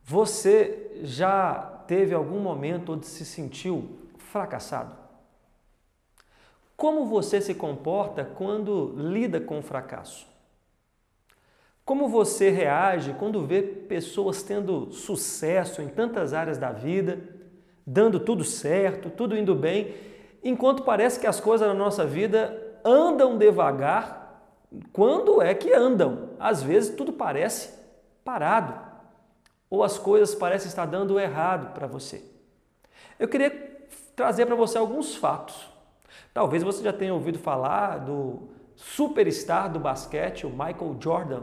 Você já teve algum momento onde se sentiu fracassado? Como você se comporta quando lida com o fracasso? Como você reage quando vê pessoas tendo sucesso em tantas áreas da vida, dando tudo certo, tudo indo bem, enquanto parece que as coisas na nossa vida andam devagar? Quando é que andam? Às vezes tudo parece parado, ou as coisas parecem estar dando errado para você. Eu queria trazer para você alguns fatos. Talvez você já tenha ouvido falar do superstar do basquete, o Michael Jordan.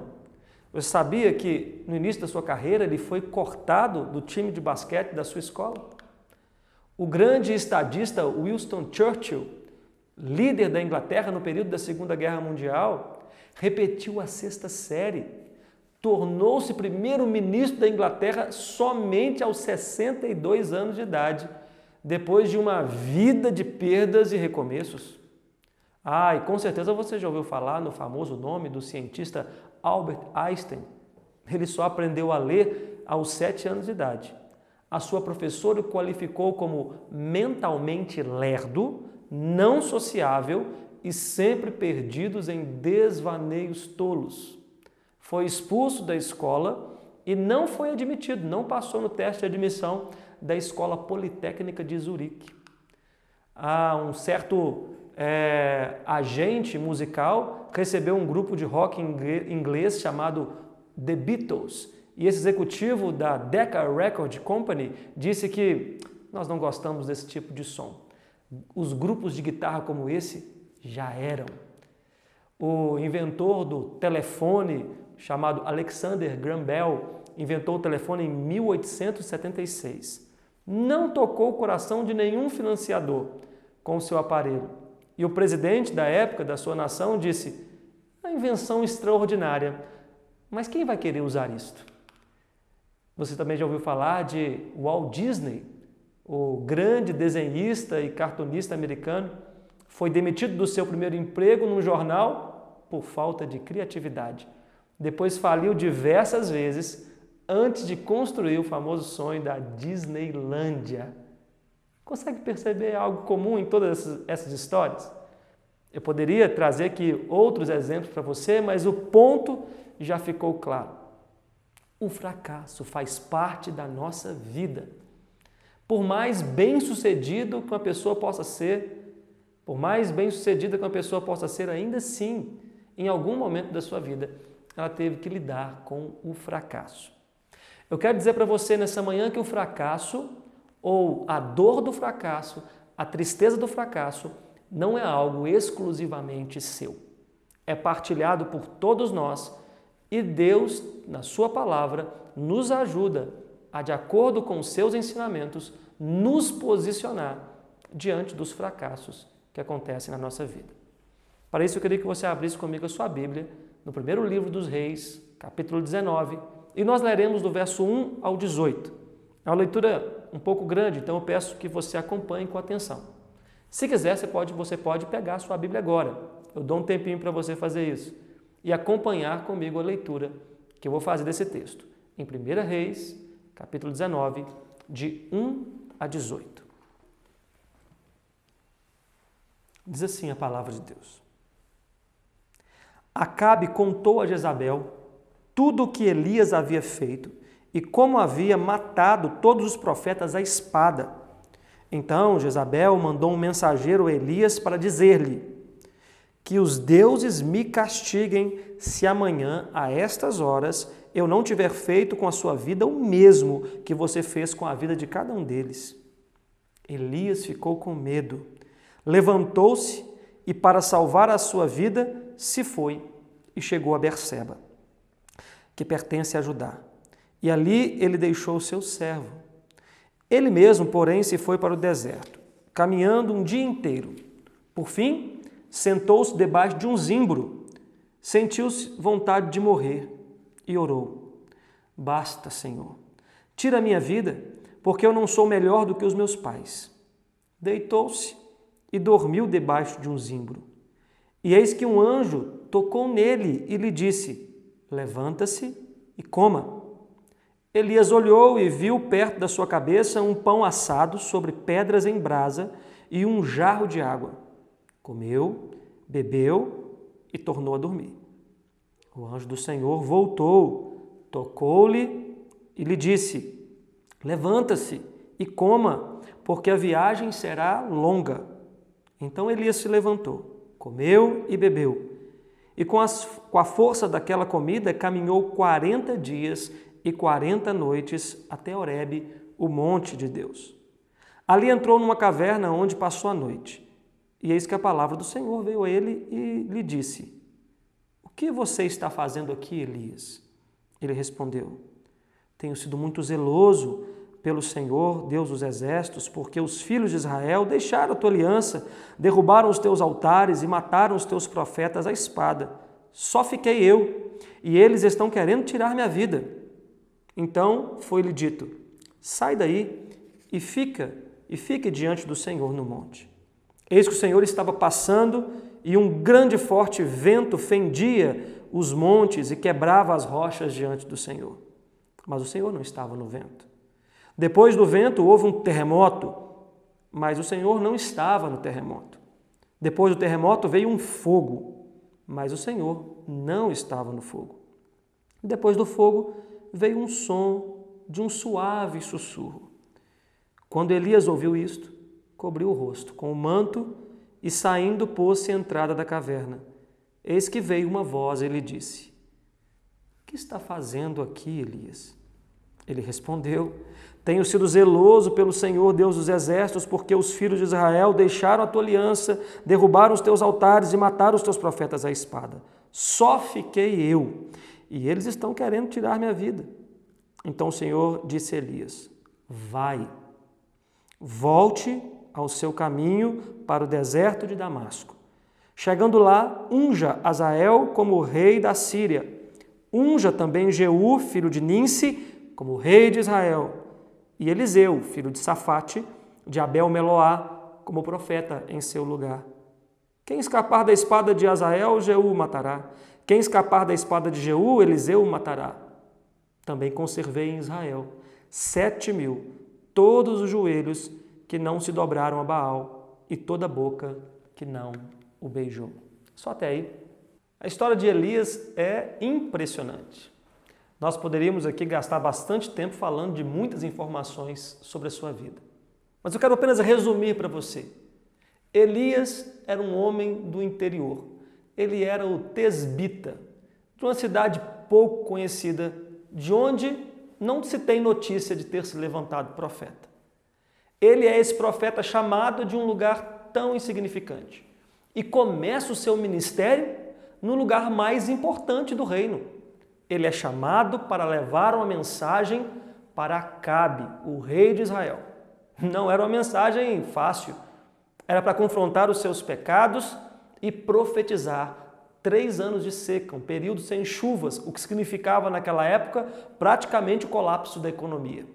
Você sabia que no início da sua carreira ele foi cortado do time de basquete da sua escola? O grande estadista Winston Churchill, líder da Inglaterra no período da Segunda Guerra Mundial, repetiu a sexta série. Tornou-se primeiro-ministro da Inglaterra somente aos 62 anos de idade, depois de uma vida de perdas e recomeços. E com certeza você já ouviu falar no famoso nome do cientista Albert Einstein. Ele só aprendeu a ler aos 7 anos de idade. A sua professora o qualificou como mentalmente lerdo, não sociável e sempre perdidos em desvaneios tolos. Foi expulso da escola e não foi admitido, não passou no teste de admissão da Escola Politécnica de Zurique. Um certo agente musical recebeu um grupo de rock inglês chamado The Beatles, e esse executivo da Decca Record Company disse que nós não gostamos desse tipo de som. Os grupos de guitarra como esse já eram. O inventor do telefone, chamado Alexander Graham Bell, inventou o telefone em 1876. Não tocou o coração de nenhum financiador com o seu aparelho. E o presidente da época da sua nação disse: uma invenção extraordinária, mas quem vai querer usar isto? Você também já ouviu falar de Walt Disney, o grande desenhista e cartunista americano, foi demitido do seu primeiro emprego num jornal por falta de criatividade. Depois faliu diversas vezes antes de construir o famoso sonho da Disneylândia. Consegue perceber algo comum em todas essas histórias? Eu poderia trazer aqui outros exemplos para você, mas o ponto já ficou claro. O fracasso faz parte da nossa vida. Por mais bem-sucedido que uma pessoa possa ser, por mais bem-sucedida que uma pessoa possa ser, ainda assim, em algum momento da sua vida, ela teve que lidar com o fracasso. Eu quero dizer para você nessa manhã que o fracasso, ou a dor do fracasso, a tristeza do fracasso, não é algo exclusivamente seu. É partilhado por todos nós e Deus, na sua palavra, nos ajuda a, de acordo com os seus ensinamentos, nos posicionar diante dos fracassos que acontecem na nossa vida. Para isso, eu queria que você abrisse comigo a sua Bíblia, no primeiro livro dos Reis, capítulo 19, e nós leremos do verso 1 ao 18. É uma leitura um pouco grande, então eu peço que você acompanhe com atenção. Se quiser, você pode pegar a sua Bíblia agora. Eu dou um tempinho para você fazer isso e acompanhar comigo a leitura que eu vou fazer desse texto, em 1 Reis, capítulo 19, de 1 a 18. Diz assim a palavra de Deus. Acabe contou a Jezabel tudo o que Elias havia feito e como havia matado todos os profetas à espada. Então Jezabel mandou um mensageiro a Elias para dizer-lhe: que os deuses me castiguem se amanhã, a estas horas, eu não tiver feito com a sua vida o mesmo que você fez com a vida de cada um deles. Elias ficou com medo, levantou-se e, para salvar a sua vida, se foi e chegou a Berseba, que pertence a Judá. E ali ele deixou o seu servo. Ele mesmo, porém, se foi para o deserto, caminhando um dia inteiro. Por fim, sentou-se debaixo de um zimbro, sentiu-se vontade de morrer e orou: basta, Senhor, tira a minha vida, porque eu não sou melhor do que os meus pais. Deitou-se e dormiu debaixo de um zimbro. E eis que um anjo tocou nele e lhe disse: levanta-se e coma. Elias olhou e viu perto da sua cabeça um pão assado sobre pedras em brasa e um jarro de água. Comeu, bebeu e tornou a dormir. O anjo do Senhor voltou, tocou-lhe e lhe disse: levanta-se e coma, porque a viagem será longa. Então Elias se levantou, comeu e bebeu. E com a força daquela comida caminhou 40 dias e 40 noites até Horebe, o monte de Deus. Ali entrou numa caverna onde passou a noite. E eis que a palavra do Senhor veio a ele e lhe disse: o que você está fazendo aqui, Elias? Ele respondeu: tenho sido muito zeloso pelo Senhor, Deus dos exércitos, porque os filhos de Israel deixaram a tua aliança, derrubaram os teus altares e mataram os teus profetas à espada. Só fiquei eu, e eles estão querendo tirar minha vida. Então foi-lhe dito: sai daí e fique diante do Senhor no monte. Eis que o Senhor estava passando e um grande e forte vento fendia os montes e quebrava as rochas diante do Senhor. Mas o Senhor não estava no vento. Depois do vento houve um terremoto, mas o Senhor não estava no terremoto. Depois do terremoto veio um fogo, mas o Senhor não estava no fogo. Depois do fogo veio um som de um suave sussurro. Quando Elias ouviu isto, cobriu o rosto com o manto e, saindo, pôs-se à entrada da caverna. Eis que veio uma voz e lhe disse: o que está fazendo aqui, Elias? Ele respondeu: tenho sido zeloso pelo Senhor, Deus dos exércitos, porque os filhos de Israel deixaram a tua aliança, derrubaram os teus altares e mataram os teus profetas à espada. Só fiquei eu, e eles estão querendo tirar minha vida. Então o Senhor disse a Elias: vai, volte ao seu caminho para o deserto de Damasco. Chegando lá, unja Azael como rei da Síria. Unja também Jeú, filho de Ninsi, como rei de Israel. E Eliseu, filho de Safate, de Abel-Meloá, como profeta em seu lugar. Quem escapar da espada de Azael, Jeú matará. Quem escapar da espada de Jeú, Eliseu matará. Também conservei em Israel 7.000, todos os joelhos que não se dobraram a Baal e toda a boca que não o beijou. Só até aí. A história de Elias é impressionante. Nós poderíamos aqui gastar bastante tempo falando de muitas informações sobre a sua vida. Mas eu quero apenas resumir para você. Elias era um homem do interior. Ele era o tesbita, de uma cidade pouco conhecida, de onde não se tem notícia de ter se levantado profeta. Ele é esse profeta chamado de um lugar tão insignificante e começa o seu ministério no lugar mais importante do reino. Ele é chamado para levar uma mensagem para Acabe, o rei de Israel. Não era uma mensagem fácil. Era para confrontar os seus pecados e profetizar 3 anos de seca, um período sem chuvas, o que significava naquela época praticamente o colapso da economia.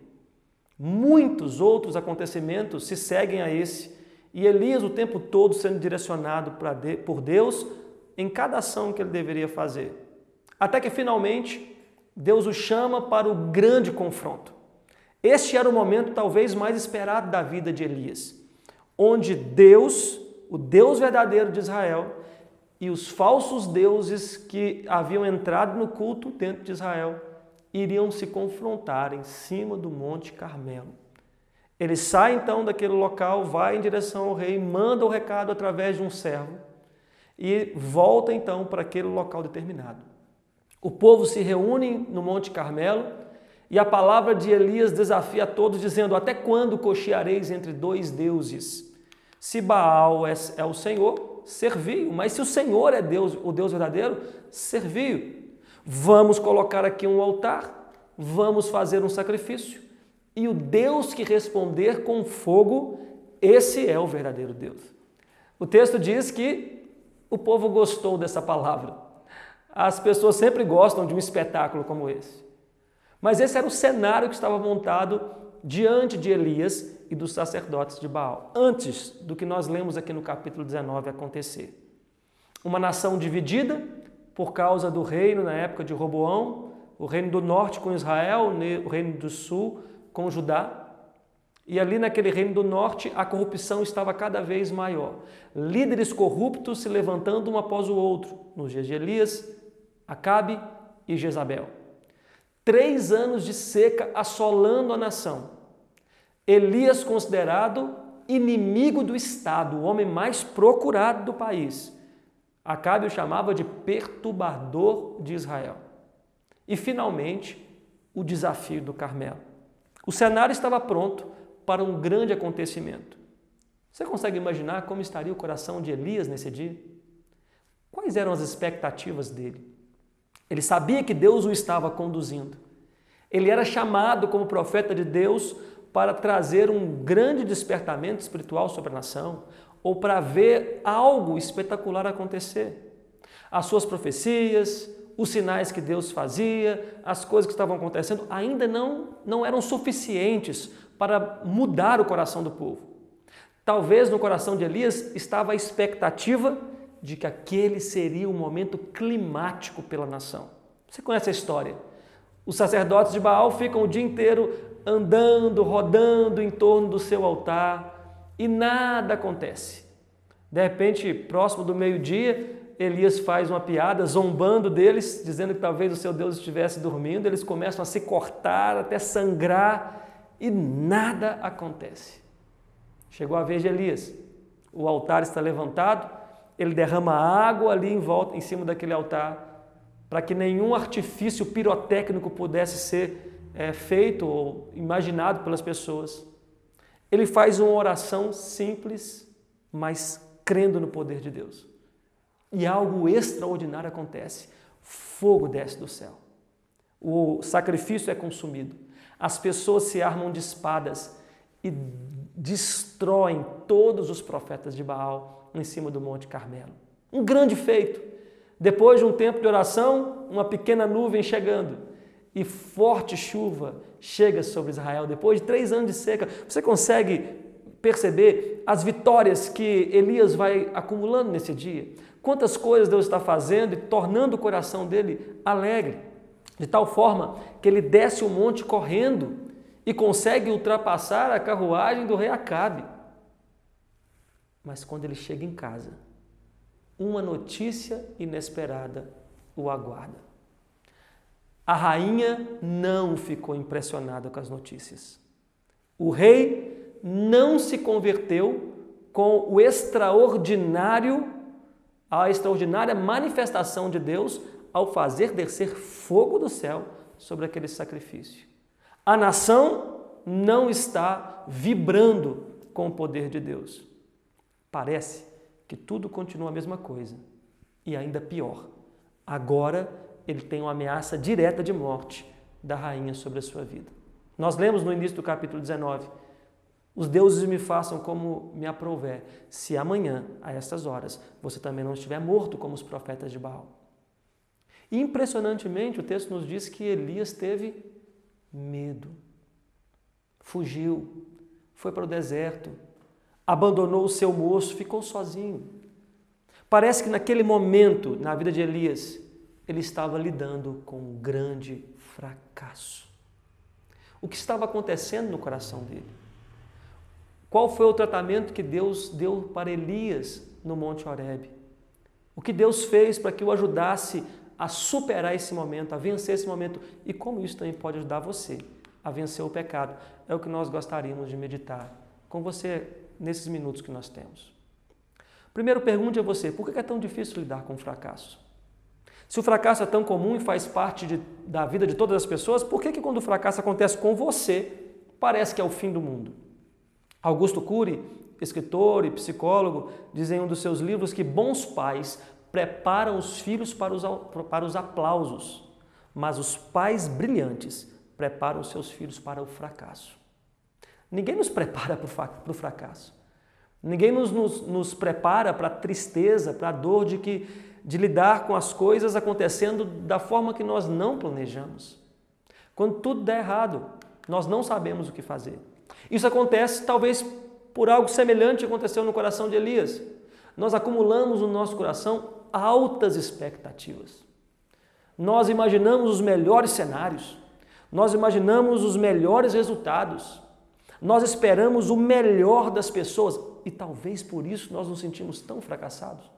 Muitos outros acontecimentos se seguem a esse, e Elias o tempo todo sendo direcionado por Deus em cada ação que ele deveria fazer. Até que finalmente Deus o chama para o grande confronto. Este era o momento talvez mais esperado da vida de Elias, onde Deus, o Deus verdadeiro de Israel, e os falsos deuses que haviam entrado no culto dentro de Israel iriam se confrontar em cima do Monte Carmelo. Ele sai então daquele local, vai em direção ao rei, manda o recado através de um servo e volta então para aquele local determinado. O povo se reúne no Monte Carmelo e a palavra de Elias desafia a todos, dizendo: até quando cocheareis entre 2 deuses? Se Baal é o Senhor, servi-o, mas se o Senhor é Deus, o Deus verdadeiro, servi-o. Vamos colocar aqui um altar, vamos fazer um sacrifício, e o Deus que responder com fogo, esse é o verdadeiro Deus. O texto diz que o povo gostou dessa palavra. As pessoas sempre gostam de um espetáculo como esse. Mas esse era o cenário que estava montado diante de Elias e dos sacerdotes de Baal, antes do que nós lemos aqui no capítulo 19 acontecer. Uma nação dividida por causa do reino na época de Roboão, o reino do norte com Israel, o reino do sul com Judá. E ali naquele reino do norte a corrupção estava cada vez maior. Líderes corruptos se levantando um após o outro, nos dias de Elias, Acabe e Jezabel. 3 anos de seca assolando a nação. Elias considerado inimigo do Estado, o homem mais procurado do país. Acabe o chamava de perturbador de Israel. E finalmente, o desafio do Carmelo. O cenário estava pronto para um grande acontecimento. Você consegue imaginar como estaria o coração de Elias nesse dia? Quais eram as expectativas dele? Ele sabia que Deus o estava conduzindo. Ele era chamado como profeta de Deus para trazer um grande despertamento espiritual sobre a nação ou para ver algo espetacular acontecer. As suas profecias, os sinais que Deus fazia, as coisas que estavam acontecendo ainda não eram suficientes para mudar o coração do povo. Talvez no coração de Elias estava a expectativa de que aquele seria o momento climático pela nação. Você conhece a história? Os sacerdotes de Baal ficam o dia inteiro andando, rodando em torno do seu altar e nada acontece. De repente, próximo do meio-dia, Elias faz uma piada zombando deles, dizendo que talvez o seu Deus estivesse dormindo. Eles começam a se cortar, até sangrar e nada acontece. Chegou a vez de Elias. O altar está levantado, ele derrama água ali em volta, em cima daquele altar, para que nenhum artifício pirotécnico pudesse ser feito ou imaginado pelas pessoas. Ele faz uma oração simples, mas crendo no poder de Deus. E algo extraordinário acontece. Fogo desce do céu. O sacrifício é consumido. As pessoas se armam de espadas e destroem todos os profetas de Baal em cima do Monte Carmelo. Um grande feito. Depois de um tempo de oração, uma pequena nuvem chegando e forte chuva chega sobre Israel. Depois de 3 anos de seca, você consegue perceber as vitórias que Elias vai acumulando nesse dia? Quantas coisas Deus está fazendo e tornando o coração dele alegre, de tal forma que ele desce o monte correndo e consegue ultrapassar a carruagem do rei Acabe. Mas quando ele chega em casa, uma notícia inesperada o aguarda. A rainha não ficou impressionada com as notícias. O rei não se converteu com a extraordinária manifestação de Deus ao fazer descer fogo do céu sobre aquele sacrifício. A nação não está vibrando com o poder de Deus. Parece que tudo continua a mesma coisa e ainda pior. Agora ele tem uma ameaça direta de morte da rainha sobre a sua vida. Nós lemos no início do capítulo 19: os deuses me façam como me aprouver, se amanhã, a estas horas, você também não estiver morto como os profetas de Baal. E impressionantemente o texto nos diz que Elias teve medo, fugiu, foi para o deserto, abandonou o seu moço, ficou sozinho. Parece que naquele momento, na vida de Elias, ele estava lidando com um grande fracasso. O que estava acontecendo no coração dele? Qual foi o tratamento que Deus deu para Elias no Monte Horebe? O que Deus fez para que o ajudasse a superar esse momento, a vencer esse momento? E como isso também pode ajudar você a vencer o pecado? É o que nós gostaríamos de meditar com você nesses minutos que nós temos. Primeiro, pergunte a você: por que é tão difícil lidar com o fracasso? Se o fracasso é tão comum e faz parte da vida de todas as pessoas, por que quando o fracasso acontece com você, parece que é o fim do mundo? Augusto Cury, escritor e psicólogo, diz em um dos seus livros que bons pais preparam os filhos para os aplausos, mas os pais brilhantes preparam os seus filhos para o fracasso. Ninguém nos prepara para o fracasso. Ninguém nos prepara para a tristeza, para a dor de lidar com as coisas acontecendo da forma que nós não planejamos. Quando tudo der errado, nós não sabemos o que fazer. Isso acontece talvez por algo semelhante que aconteceu no coração de Elias. Nós acumulamos no nosso coração altas expectativas. Nós imaginamos os melhores cenários, nós imaginamos os melhores resultados, nós esperamos o melhor das pessoas e talvez por isso nós nos sentimos tão fracassados.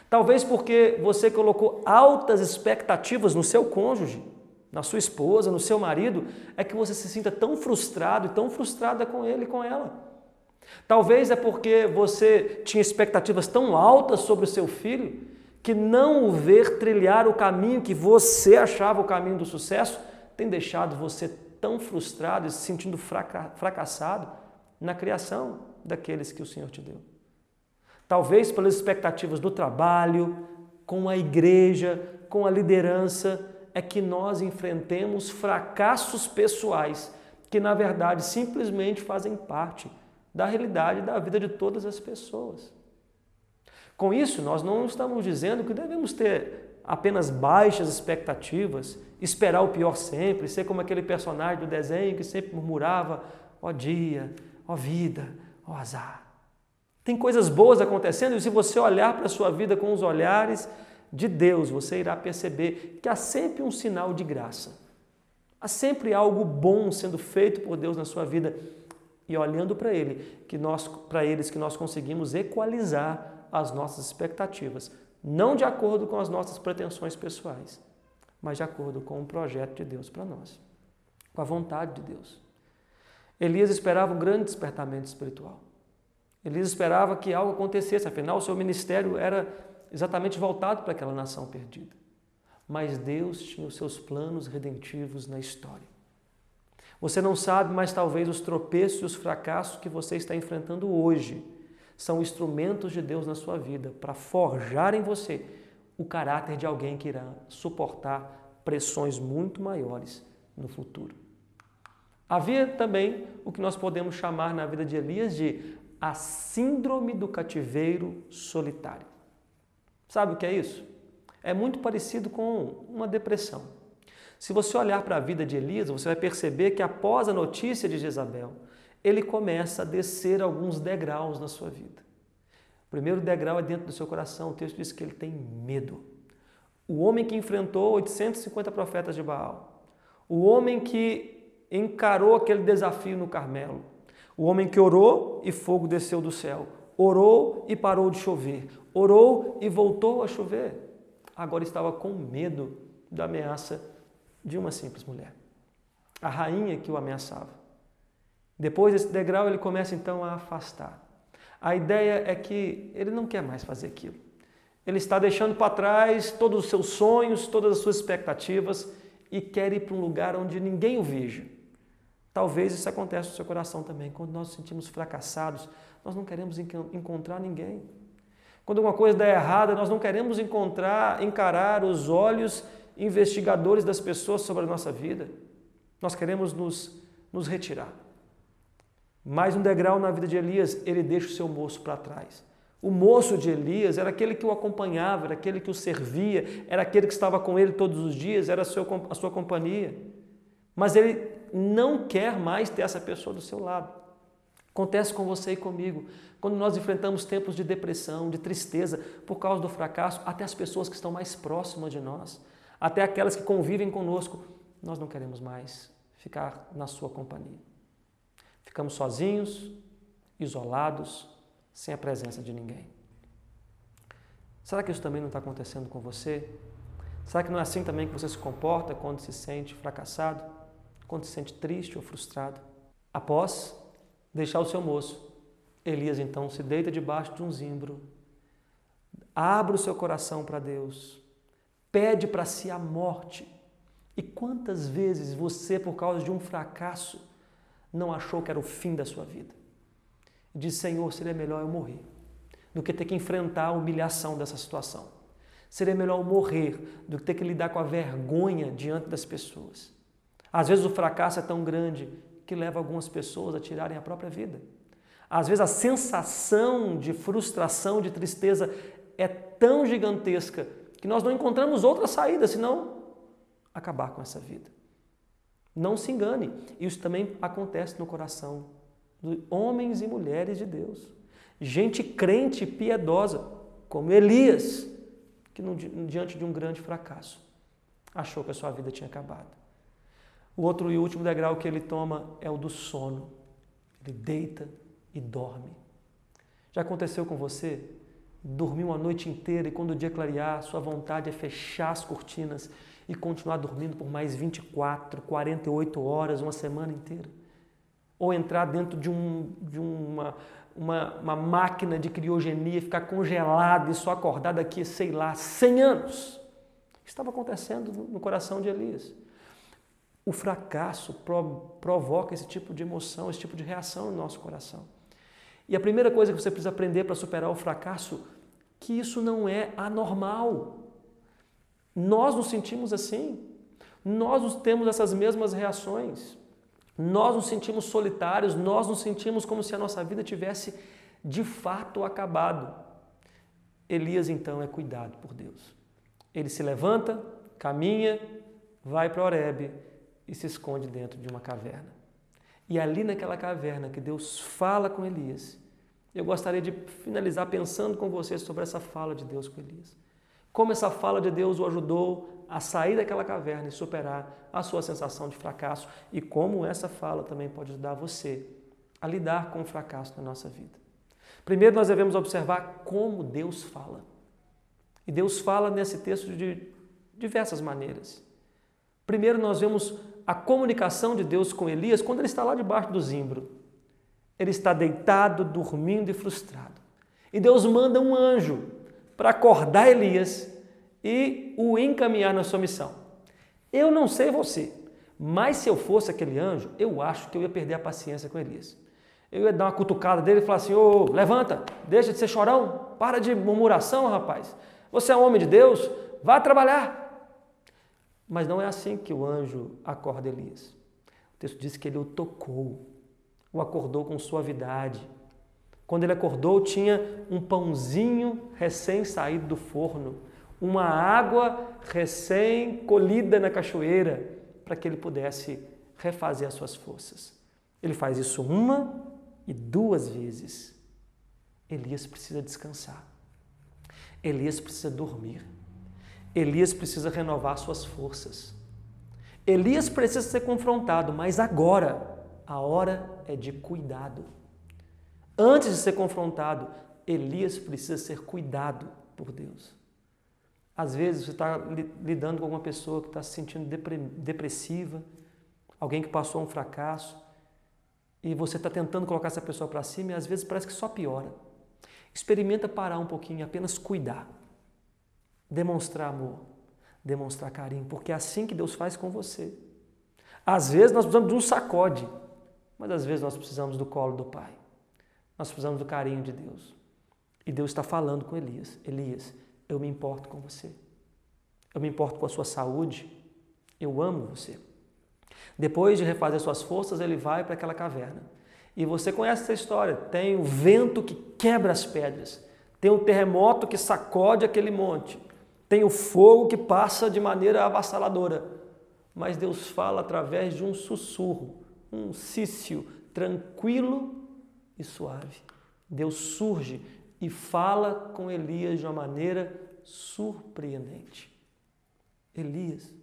Talvez porque você colocou altas expectativas no seu cônjuge, na sua esposa, no seu marido, é que você se sinta tão frustrado e tão frustrada com ele e com ela. Talvez é porque você tinha expectativas tão altas sobre o seu filho que não o ver trilhar o caminho que você achava o caminho do sucesso tem deixado você tão frustrado e se sentindo fracassado na criação daqueles que o Senhor te deu. Talvez pelas expectativas do trabalho, com a igreja, com a liderança, é que nós enfrentemos fracassos pessoais que, na verdade, simplesmente fazem parte da realidade da vida de todas as pessoas. Com isso, nós não estamos dizendo que devemos ter apenas baixas expectativas, esperar o pior sempre, ser como aquele personagem do desenho que sempre murmurava: ó dia, ó vida, ó azar. Tem coisas boas acontecendo e se você olhar para a sua vida com os olhares de Deus, você irá perceber que há sempre um sinal de graça. Há sempre algo bom sendo feito por Deus na sua vida e olhando para eles que nós conseguimos equalizar as nossas expectativas, não de acordo com as nossas pretensões pessoais, mas de acordo com o projeto de Deus para nós, com a vontade de Deus. Elias esperava um grande despertamento espiritual. Elias esperava que algo acontecesse, afinal o seu ministério era exatamente voltado para aquela nação perdida. Mas Deus tinha os seus planos redentivos na história. Você não sabe, mas talvez os tropeços e os fracassos que você está enfrentando hoje são instrumentos de Deus na sua vida para forjar em você o caráter de alguém que irá suportar pressões muito maiores no futuro. Havia também o que nós podemos chamar na vida de Elias de a síndrome do cativeiro solitário. Sabe o que é isso? É muito parecido com uma depressão. Se você olhar para a vida de Elias, você vai perceber que após a notícia de Jezabel, ele começa a descer alguns degraus na sua vida. O primeiro degrau é dentro do seu coração. O texto diz que ele tem medo. O homem que enfrentou 850 profetas de Baal. O homem que encarou aquele desafio no Carmelo. O homem que orou e fogo desceu do céu. Orou e parou de chover. Orou e voltou a chover. Agora estava com medo da ameaça de uma simples mulher. A rainha que o ameaçava. Depois desse degrau, ele começa então a afastar. A ideia é que ele não quer mais fazer aquilo. Ele está deixando para trás todos os seus sonhos, todas as suas expectativas e quer ir para um lugar onde ninguém o veja. Talvez isso aconteça no seu coração também. Quando nós nos sentimos fracassados, nós não queremos encontrar ninguém. Quando alguma coisa dá errada, nós não queremos encarar os olhos investigadores das pessoas sobre a nossa vida. Nós queremos nos retirar. Mais um degrau na vida de Elias, ele deixa o seu moço para trás. O moço de Elias era aquele que o acompanhava, era aquele que o servia, era aquele que estava com ele todos os dias, era a sua companhia. Mas ele não quer mais ter essa pessoa do seu lado. Acontece com você e comigo. Quando nós enfrentamos tempos de depressão, de tristeza, por causa do fracasso, até as pessoas que estão mais próximas de nós, até aquelas que convivem conosco, nós não queremos mais ficar na sua companhia. Ficamos sozinhos, isolados, sem a presença de ninguém. Será que isso também não está acontecendo com você? Será que não é assim também que você se comporta quando se sente fracassado? Quando se sente triste ou frustrado? Após deixar o seu moço, Elias então se deita debaixo de um zimbro, abre o seu coração para Deus, pede para si a morte. E quantas vezes você, por causa de um fracasso, não achou que era o fim da sua vida? E diz: Senhor, seria melhor eu morrer do que ter que enfrentar a humilhação dessa situação. Seria melhor eu morrer do que ter que lidar com a vergonha diante das pessoas. Às vezes o fracasso é tão grande que leva algumas pessoas a tirarem a própria vida. Às vezes a sensação de frustração, de tristeza é tão gigantesca que nós não encontramos outra saída senão acabar com essa vida. Não se engane, isso também acontece no coração de homens e mulheres de Deus. Gente crente e piedosa, como Elias, que diante de um grande fracasso, achou que a sua vida tinha acabado. O outro e último degrau que ele toma é o do sono. Ele deita e dorme. Já aconteceu com você? Dormir uma noite inteira e quando o dia clarear, sua vontade é fechar as cortinas e continuar dormindo por mais 24, 48 horas, uma semana inteira? Ou entrar dentro de uma máquina de criogenia, ficar congelado e só acordar daqui, sei lá, 100 anos? O que estava acontecendo no coração de Elias? O fracasso provoca esse tipo de emoção, esse tipo de reação no nosso coração. E a primeira coisa que você precisa aprender para superar o fracasso, que isso não é anormal. Nós nos sentimos assim. Nós temos essas mesmas reações. Nós nos sentimos solitários, nós nos sentimos como se a nossa vida tivesse de fato acabado. Elias então é cuidado por Deus. Ele se levanta, caminha, vai para Horebe e se esconde dentro de uma caverna. E ali naquela caverna que Deus fala com Elias, eu gostaria de finalizar pensando com vocês sobre essa fala de Deus com Elias. Como essa fala de Deus o ajudou a sair daquela caverna e superar a sua sensação de fracasso e como essa fala também pode ajudar você a lidar com o fracasso na nossa vida. Primeiro, nós devemos observar como Deus fala. E Deus fala nesse texto de diversas maneiras. Primeiro, nós vemos a comunicação de Deus com Elias quando ele está lá debaixo do zimbro. Ele está deitado, dormindo e frustrado. E Deus manda um anjo para acordar Elias e o encaminhar na sua missão. Eu não sei você, mas se eu fosse aquele anjo, eu acho que eu ia perder a paciência com Elias. Eu ia dar uma cutucada dele e falar assim, ô, levanta, deixa de ser chorão, para de murmuração, rapaz. Você é um homem de Deus, vá trabalhar. Mas não é assim que o anjo acorda Elias. O texto diz que ele o tocou, o acordou com suavidade. Quando ele acordou, tinha um pãozinho recém-saído do forno, uma água recém-colhida na cachoeira, para que ele pudesse refazer as suas forças. Ele faz isso 1 e 2 vezes. Elias precisa descansar. Elias precisa dormir. Elias precisa renovar suas forças. Elias precisa ser confrontado, mas agora a hora é de cuidado. Antes de ser confrontado, Elias precisa ser cuidado por Deus. Às vezes você está lidando com alguma pessoa que está se sentindo depressiva, alguém que passou um fracasso, e você está tentando colocar essa pessoa para cima e às vezes parece que só piora. Experimenta parar um pouquinho, apenas cuidar, demonstrar amor, demonstrar carinho, porque é assim que Deus faz com você. Às vezes nós precisamos de um sacode, mas às vezes nós precisamos do colo do Pai. Nós precisamos do carinho de Deus. E Deus está falando com Elias. Elias, eu me importo com você. Eu me importo com a sua saúde. Eu amo você. Depois de refazer suas forças, ele vai para aquela caverna. E você conhece essa história. Tem o vento que quebra as pedras. Tem o terremoto que sacode aquele monte. Tem o fogo que passa de maneira avassaladora. Mas Deus fala através de um sussurro, um cício tranquilo e suave. Deus surge e fala com Elias de uma maneira surpreendente. Elias,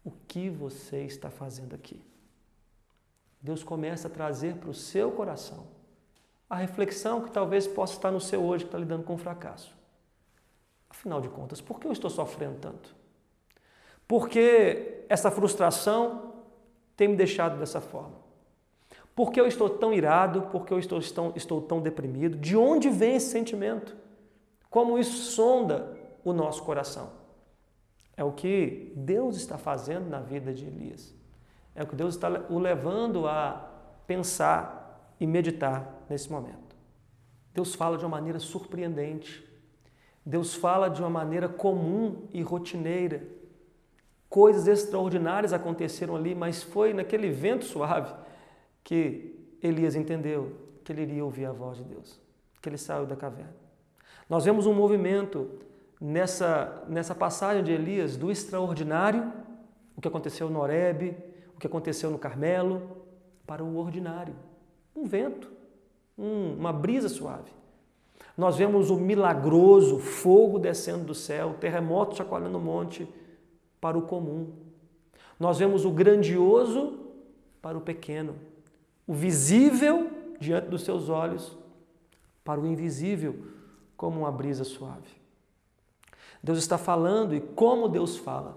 o que você está fazendo aqui? Deus começa a trazer para o seu coração a reflexão que talvez possa estar no seu hoje, que está lidando com o fracasso. Afinal de contas, por que eu estou sofrendo tanto? Por que essa frustração tem me deixado dessa forma? Por que eu estou tão irado? Por que eu estou tão deprimido? De onde vem esse sentimento? Como isso sonda o nosso coração? É o que Deus está fazendo na vida de Elias. É o que Deus está o levando a pensar e meditar nesse momento. Deus fala de uma maneira surpreendente. Deus fala de uma maneira comum e rotineira. Coisas extraordinárias aconteceram ali, mas foi naquele vento suave que Elias entendeu que ele iria ouvir a voz de Deus, que ele saiu da caverna. Nós vemos um movimento nessa passagem de Elias do extraordinário, o que aconteceu no Horebe, o que aconteceu no Carmelo, para o ordinário. Um vento, uma brisa suave. Nós vemos o milagroso fogo descendo do céu, terremoto chacoalhando o monte, para o comum. Nós vemos o grandioso para o pequeno, o visível diante dos seus olhos para o invisível, como uma brisa suave. Deus está falando, e como Deus fala?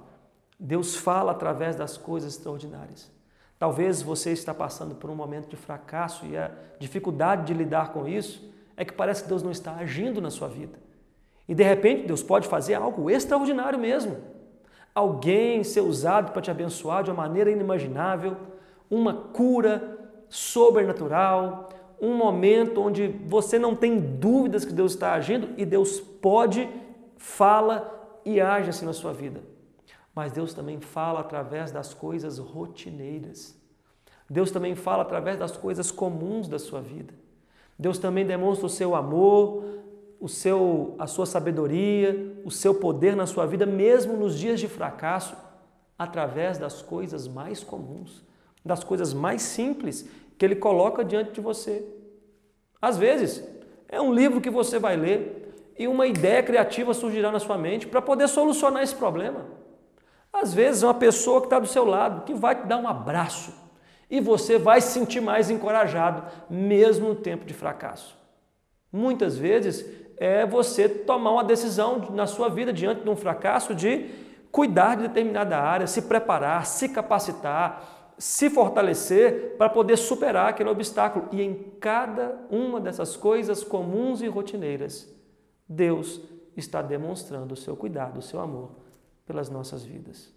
Deus fala através das coisas extraordinárias. Talvez você está passando por um momento de fracasso e a dificuldade de lidar com isso é que parece que Deus não está agindo na sua vida. E de repente Deus pode fazer algo extraordinário mesmo. Alguém ser usado para te abençoar de uma maneira inimaginável, uma cura sobrenatural, um momento onde você não tem dúvidas que Deus está agindo e Deus pode, fala e age assim na sua vida. Mas Deus também fala através das coisas rotineiras. Deus também fala através das coisas comuns da sua vida. Deus também demonstra o seu amor, a sua sabedoria, o seu poder na sua vida, mesmo nos dias de fracasso, através das coisas mais comuns, das coisas mais simples que Ele coloca diante de você. Às vezes, é um livro que você vai ler e uma ideia criativa surgirá na sua mente para poder solucionar esse problema. Às vezes, é uma pessoa que está do seu lado, que vai te dar um abraço e você vai se sentir mais encorajado, mesmo no tempo de fracasso. Muitas vezes, é você tomar uma decisão na sua vida diante de um fracasso de cuidar de determinada área, se preparar, se capacitar, se fortalecer para poder superar aquele obstáculo. E em cada uma dessas coisas comuns e rotineiras, Deus está demonstrando o seu cuidado, o seu amor pelas nossas vidas.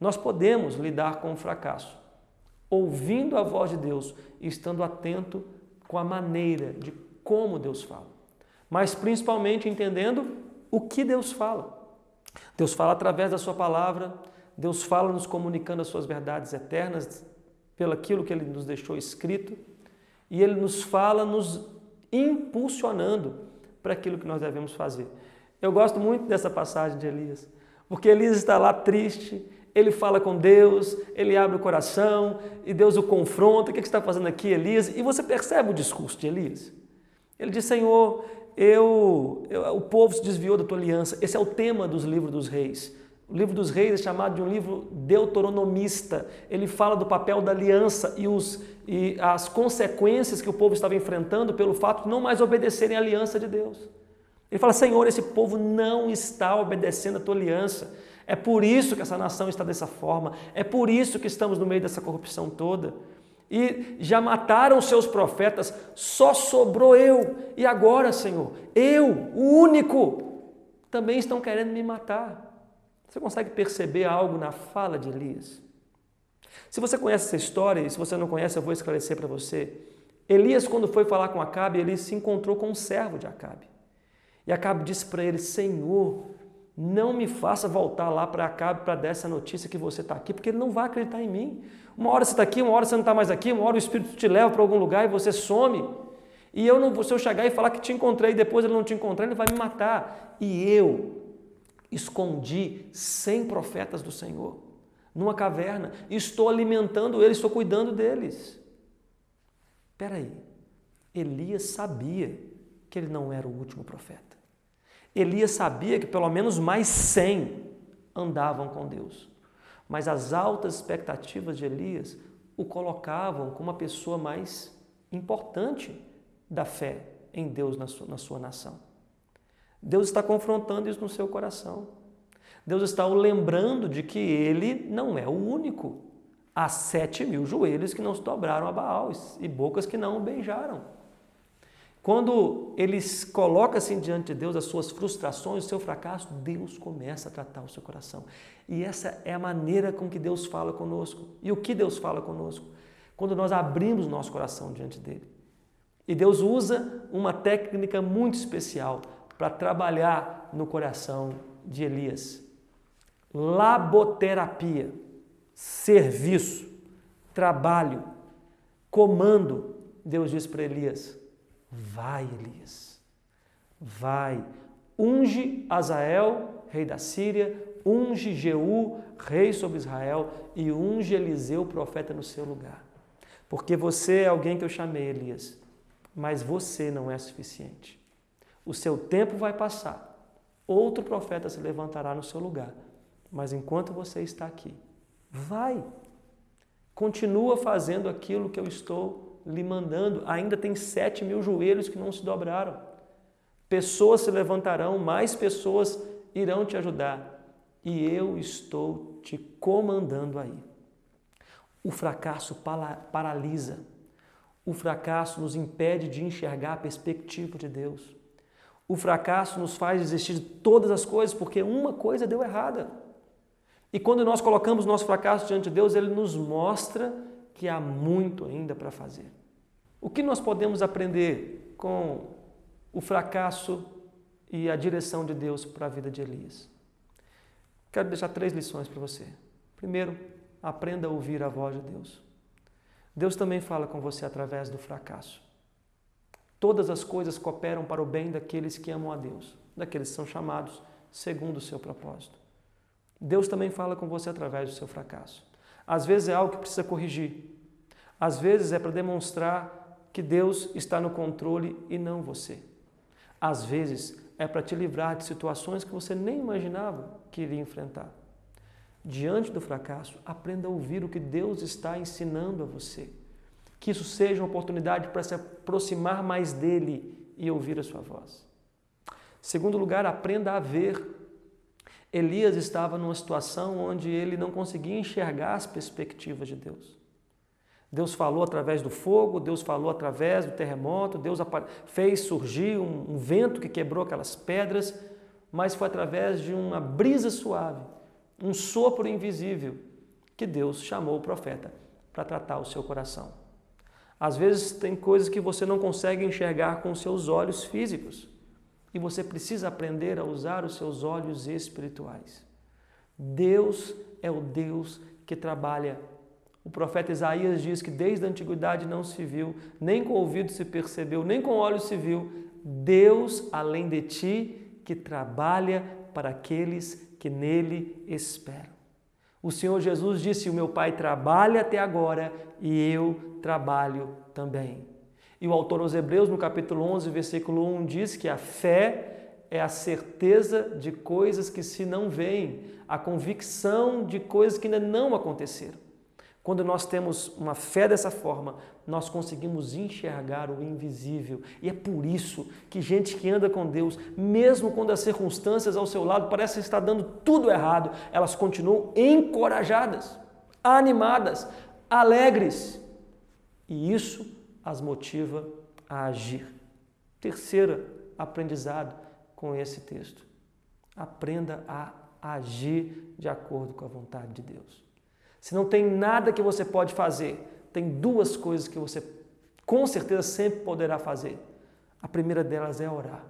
Nós podemos lidar com o fracasso, ouvindo a voz de Deus e estando atento com a maneira de como Deus fala, mas principalmente entendendo o que Deus fala. Deus fala através da sua palavra, Deus fala nos comunicando as suas verdades eternas, pelo aquilo que Ele nos deixou escrito, e Ele nos fala nos impulsionando para aquilo que nós devemos fazer. Eu gosto muito dessa passagem de Elias, porque Elias está lá triste, ele fala com Deus, ele abre o coração e Deus o confronta. O que você está fazendo aqui, Elias? E você percebe o discurso de Elias. Ele diz: Senhor, o povo se desviou da tua aliança. Esse é o tema dos livros dos reis. O livro dos reis é chamado de um livro deuteronomista. Ele fala do papel da aliança e as consequências que o povo estava enfrentando pelo fato de não mais obedecerem à aliança de Deus. Ele fala: Senhor, esse povo não está obedecendo a tua aliança. É por isso que essa nação está dessa forma. É por isso que estamos no meio dessa corrupção toda. E já mataram os seus profetas, só sobrou eu. E agora, Senhor, eu, o único, também estão querendo me matar. Você consegue perceber algo na fala de Elias? Se você conhece essa história, e se você não conhece, eu vou esclarecer para você. Elias, quando foi falar com Acabe, ele se encontrou com um servo de Acabe. E Acabe disse para ele: Senhor, não me faça voltar lá para Acabe para dar essa notícia que você está aqui, porque ele não vai acreditar em mim. Uma hora você está aqui, uma hora você não está mais aqui, uma hora o Espírito te leva para algum lugar e você some. E se eu chegar e falar que te encontrei e depois ele não te encontrar, ele vai me matar. E eu escondi 100 profetas do Senhor numa caverna e estou alimentando eles, estou cuidando deles. Espera aí, Elias sabia que ele não era o último profeta. Elias sabia que pelo menos mais 100 andavam com Deus. Mas as altas expectativas de Elias o colocavam como uma pessoa mais importante da fé em Deus na sua nação. Deus está confrontando isso no seu coração. Deus está o lembrando de que ele não é o único. Há 7.000 joelhos que não se dobraram a Baal e bocas que não o beijaram. Quando ele coloca assim diante de Deus as suas frustrações, o seu fracasso, Deus começa a tratar o seu coração. E essa é a maneira com que Deus fala conosco. E o que Deus fala conosco? Quando nós abrimos nosso coração diante dele. E Deus usa uma técnica muito especial para trabalhar no coração de Elias. Laboterapia, serviço, trabalho, comando. Deus diz para Elias: vai, Elias, vai, unge Azael, rei da Síria, unge Jeú, rei sobre Israel, e unge Eliseu, profeta, no seu lugar. Porque você é alguém que eu chamei, Elias, mas você não é suficiente. O seu tempo vai passar, outro profeta se levantará no seu lugar, Mas enquanto você está aqui, vai. Continua fazendo aquilo que eu estou lhe mandando. Ainda tem 7.000 joelhos que não se dobraram. Pessoas se levantarão, mais pessoas irão te ajudar. E eu estou te comandando aí. O fracasso paralisa. O fracasso nos impede de enxergar a perspectiva de Deus. O fracasso nos faz desistir de todas as coisas porque uma coisa deu errada. E quando nós colocamos nosso fracasso diante de Deus, Ele nos mostra que há muito ainda para fazer. O que nós podemos aprender com o fracasso e a direção de Deus para a vida de Elias? Quero deixar 3 lições para você. Primeiro, aprenda a ouvir a voz de Deus. Deus também fala com você através do fracasso. Todas as coisas cooperam para o bem daqueles que amam a Deus, daqueles que são chamados segundo o seu propósito. Deus também fala com você através do seu fracasso. Às vezes é algo que precisa corrigir. Às vezes é para demonstrar que Deus está no controle e não você. Às vezes é para te livrar de situações que você nem imaginava que iria enfrentar. Diante do fracasso, aprenda a ouvir o que Deus está ensinando a você. Que isso seja uma oportunidade para se aproximar mais dele e ouvir a sua voz. Segundo lugar, aprenda a ver. Elias estava numa situação onde ele não conseguia enxergar as perspectivas de Deus. Deus falou através do fogo, Deus falou através do terremoto, Deus fez surgir um vento que quebrou aquelas pedras, mas foi através de uma brisa suave, um sopro invisível, que Deus chamou o profeta para tratar o seu coração. Às vezes tem coisas que você não consegue enxergar com os seus olhos físicos. E você precisa aprender a usar os seus olhos espirituais. Deus é o Deus que trabalha. O profeta Isaías diz que desde a antiguidade não se viu, nem com o ouvido se percebeu, nem com o olho se viu, Deus além de ti que trabalha para aqueles que nele esperam. O Senhor Jesus disse, o meu Pai trabalha até agora e eu trabalho também. E o autor aos Hebreus, no capítulo 11, versículo 1, diz que a fé é a certeza de coisas que se não veem, a convicção de coisas que ainda não aconteceram. Quando nós temos uma fé dessa forma, nós conseguimos enxergar o invisível. E é por isso que gente que anda com Deus, mesmo quando as circunstâncias ao seu lado parecem estar dando tudo errado, elas continuam encorajadas, animadas, alegres. E isso as motiva a agir. Terceiro aprendizado com esse texto. Aprenda a agir de acordo com a vontade de Deus. Se não tem nada que você pode fazer, tem 2 coisas que você com certeza sempre poderá fazer. A primeira delas é orar.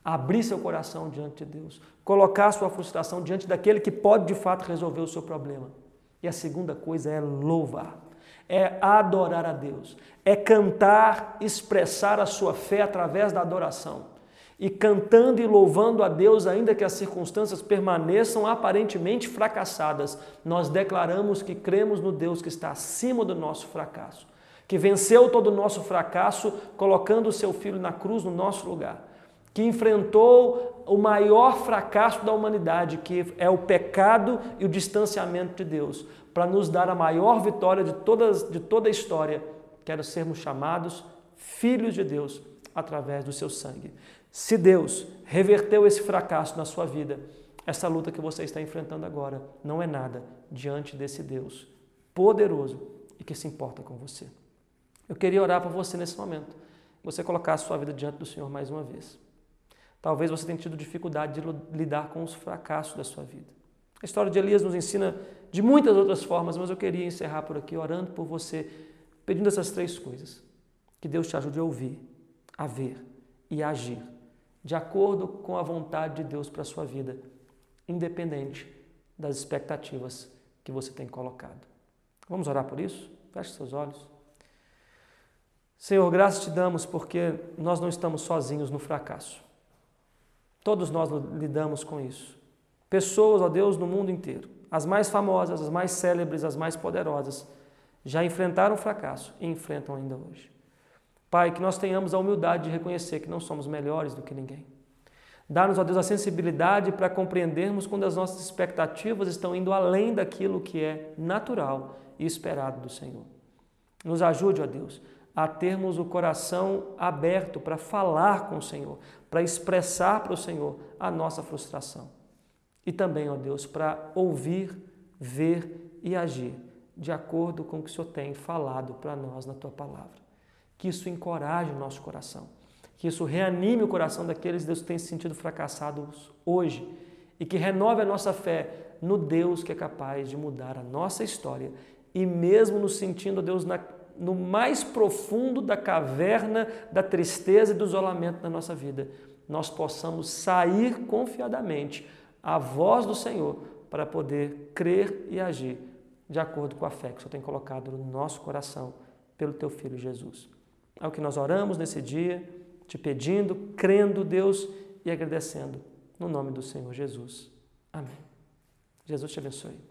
Abrir seu coração diante de Deus. Colocar sua frustração diante daquele que pode de fato resolver o seu problema. E a segunda coisa é louvar. É adorar a Deus, é cantar, expressar a sua fé através da adoração. E cantando e louvando a Deus, ainda que as circunstâncias permaneçam aparentemente fracassadas, nós declaramos que cremos no Deus que está acima do nosso fracasso, que venceu todo o nosso fracasso colocando o seu Filho na cruz no nosso lugar, que enfrentou o maior fracasso da humanidade, que é o pecado e o distanciamento de Deus, para nos dar a maior vitória de toda a história, que era sermos chamados filhos de Deus através do seu sangue. Se Deus reverteu esse fracasso na sua vida, essa luta que você está enfrentando agora não é nada diante desse Deus poderoso e que se importa com você. Eu queria orar por você nesse momento, você colocar a sua vida diante do Senhor mais uma vez. Talvez você tenha tido dificuldade de lidar com os fracassos da sua vida. A história de Elias nos ensina de muitas outras formas, mas eu queria encerrar por aqui orando por você, pedindo essas 3 coisas. Que Deus te ajude a ouvir, a ver e a agir, de acordo com a vontade de Deus para a sua vida, independente das expectativas que você tem colocado. Vamos orar por isso? Feche seus olhos. Senhor, graças te damos porque nós não estamos sozinhos no fracasso. Todos nós lidamos com isso. Pessoas, ó Deus, no mundo inteiro, as mais famosas, as mais célebres, as mais poderosas, já enfrentaram o fracasso e enfrentam ainda hoje. Pai, que nós tenhamos a humildade de reconhecer que não somos melhores do que ninguém. Dá-nos, ó Deus, a sensibilidade para compreendermos quando as nossas expectativas estão indo além daquilo que é natural e esperado do Senhor. Nos ajude, ó Deus, a termos o coração aberto para falar com o Senhor, para expressar para o Senhor a nossa frustração. E também, ó Deus, para ouvir, ver e agir de acordo com o que o Senhor tem falado para nós na Tua palavra. Que isso encoraje o nosso coração, que isso reanime o coração daqueles, Deus, que têm se sentido fracassados hoje e que renove a nossa fé no Deus que é capaz de mudar a nossa história e mesmo nos sentindo, Deus, no mais profundo da caverna da tristeza e do isolamento da nossa vida, nós possamos sair confiadamente à voz do Senhor para poder crer e agir de acordo com a fé que o Senhor tem colocado no nosso coração pelo Teu Filho Jesus. É o que nós oramos nesse dia, te pedindo, crendo, Deus, e agradecendo no nome do Senhor Jesus. Amém. Jesus te abençoe.